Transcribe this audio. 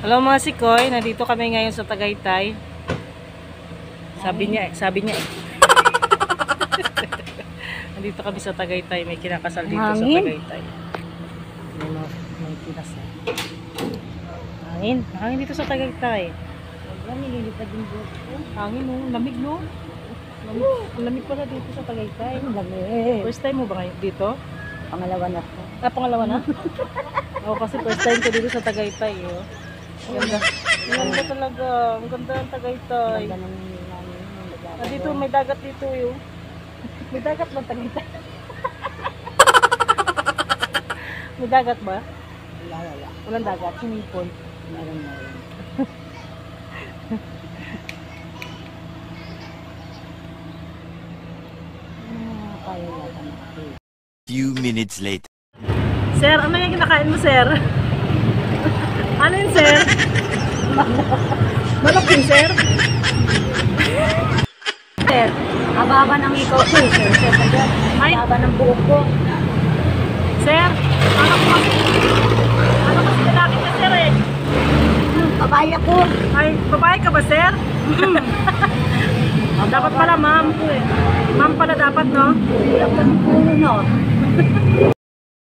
Hello mga sikoy, nandito kami ngayon sa Tagaytay. Sabi niya eh. Nandito kami sa Tagaytay, may kinakasal dito sa Tagaytay. May kinasal. Hangin dito sa Tagaytay. Nililipad yung buhok ko. Hangin no, lamig no. Lamig pala dito sa Tagaytay. Lamig. First time mo ba ngayon dito? Pangalawa na po. Pangalawa na? Oo, kasi first time ko dito sa Tagaytay. Oh. Ganda. Ganda talaga. Ang ganda ng Tagaytay. Ganda ng namin. Dito, may dagat dito yun. May dagat ba Tagaytay? May dagat ba? Wala. Walang dagat. Swimming pool. Meron. Kaya yata na. Few minutes later. Sir, ano yung kinakain mo, sir? Ano yun, sir? Manok yun, sir? Sir, Haba ng ikaw ko. Ay. Haba ng buhok ko. sir, ano kasi lalaki ka, sir eh? Babae ako. Ay, babae ka ba, sir? Dapat pala, ma'am. Ma'am pala dapat, no? Ang puno, no?